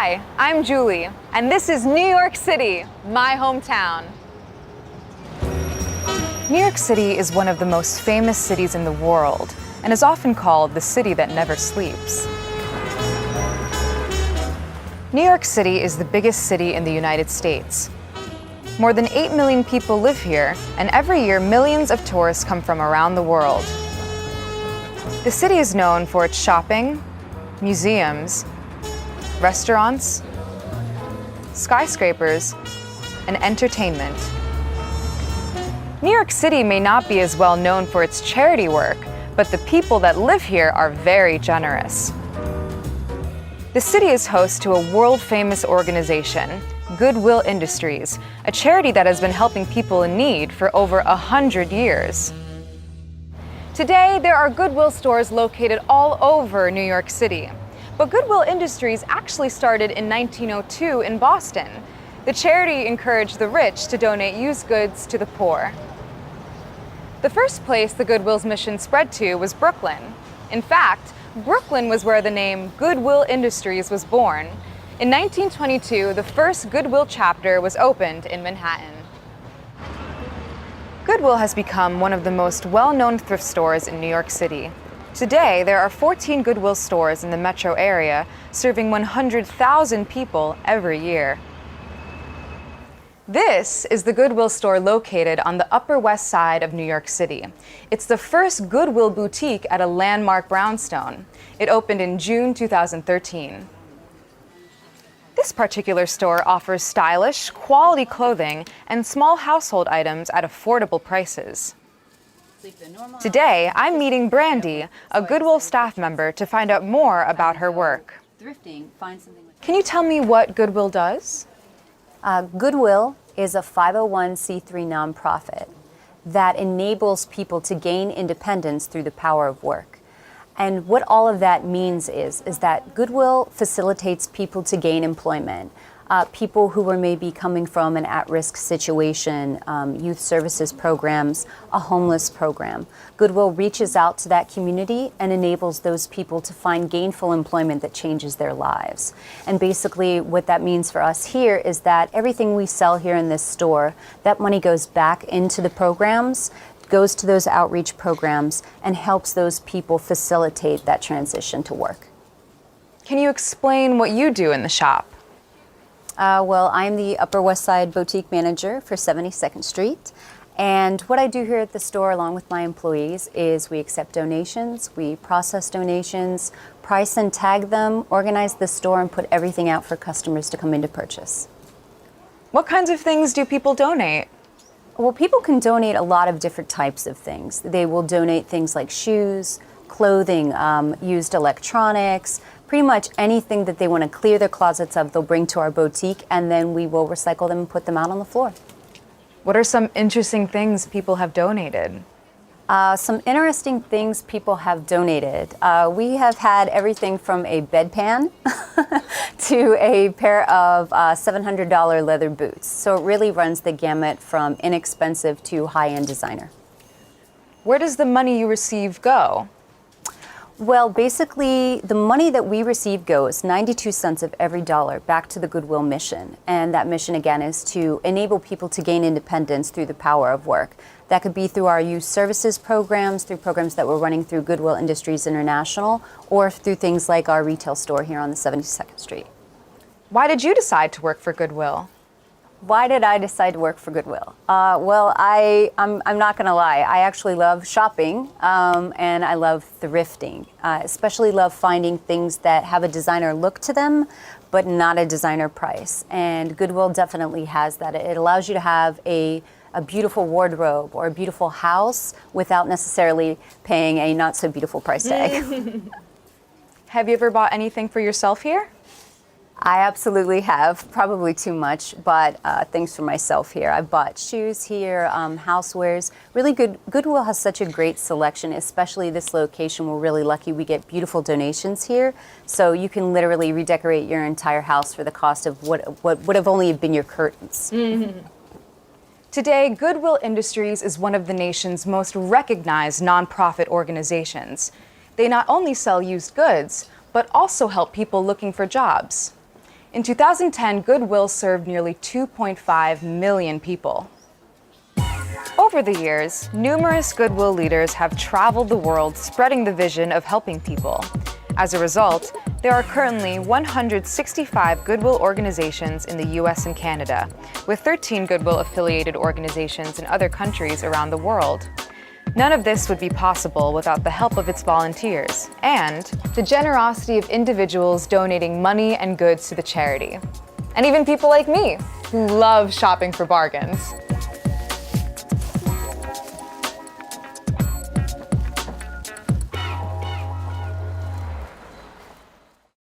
Hi, I'm Julie, and this is New York City, my hometown. New York City is one of the most famous cities in the world and is often called the city that never sleeps. New York City is the biggest city in the United States. More than 8 million people live here, and every year millions of tourists come from around the world. The city is known for its shopping, museums, restaurants, skyscrapers, and entertainment. New York City may not be as well known for its charity work, but the people that live here are very generous. The city is host to a world-famous organization, Goodwill Industries, a charity that has been helping people in need for over 100 years. Today, there are Goodwill stores located all over New York City. But Goodwill Industries actually started in 1902 in Boston. The charity encouraged the rich to donate used goods to the poor. The first place the Goodwill's mission spread to was Brooklyn. In fact, Brooklyn was where the name Goodwill Industries was born. In 1922, the first Goodwill chapter was opened in Manhattan. Goodwill has become one of the most well-known thrift stores in New York City. Today, there are 14 Goodwill stores in the metro area, serving 100,000 people every year. This is the Goodwill store located on the Upper West Side of New York City. It's the first Goodwill boutique at a landmark brownstone. It opened in June 2013. This particular store offers stylish, quality clothing and small household items at affordable prices. Today, I'm meeting Brandy, a Goodwill staff member, to find out more about her work. Can you tell me what Goodwill does? Goodwill is a 501c3 nonprofit that enables people to gain independence through the power of work. And what all of that means is that Goodwill facilitates people to gain employment. People who are maybe coming from an at-risk situation, youth services programs, a homeless program. Goodwill reaches out to that community and enables those people to find gainful employment that changes their lives. And basically what that means for us here is that everything we sell here in this store, that money goes back into the programs, goes to those outreach programs, and helps those people facilitate that transition to work. Can you explain what you do in the shop? Well, I'm the Upper West Side boutique manager for 72nd Street. And what I do here at the store, along with my employees, is we accept donations, we process donations, price and tag them, organize the store, and put everything out for customers to come in to purchase. What kinds of things do people donate? Well, people can donate a lot of different types of things. They will donate things like shoes, clothing, used electronics, pretty much anything that they want to clear their closets of, they'll bring to our boutique, and then we will recycle them and put them out on the floor. What are some interesting things people have donated? Some interesting things people have donated. We have had everything from a bedpan to a pair of $700 leather boots. So it really runs the gamut from inexpensive to high-end designer. Where does the money you receive go? Well, basically, the money that we receive goes 92 cents of every dollar back to the Goodwill mission. And that mission, again, is to enable people to gain independence through the power of work. That could be through our youth services programs, through programs that we're running through Goodwill Industries International, or through things like our retail store here on the 72nd Street. Why did you decide to work for Goodwill? Why did I decide to work for Goodwill? Well, I'm not going to lie. I actually love shopping and I love thrifting. Especially love finding things that have a designer look to them, but not a designer price. And Goodwill definitely has that. It allows you to have a beautiful wardrobe or a beautiful house without necessarily paying a not so beautiful price tag. Have you ever bought anything for yourself here? I absolutely have, probably too much, but things for myself here. I've bought shoes here, housewares. Really good. Goodwill has such a great selection, especially this location. We're really lucky we get beautiful donations here. So you can literally redecorate your entire house for the cost of what would have only been your curtains. Mm-hmm. Today, Goodwill Industries is one of the nation's most recognized nonprofit organizations. They not only sell used goods, but also help people looking for jobs. In 2010, Goodwill served nearly 2.5 million people. Over the years, numerous Goodwill leaders have traveled the world spreading the vision of helping people. As a result, there are currently 165 Goodwill organizations in the US and Canada, with 13 Goodwill-affiliated organizations in other countries around the world. None of this would be possible without the help of its volunteers and the generosity of individuals donating money and goods to the charity. And even people like me, who love shopping for bargains.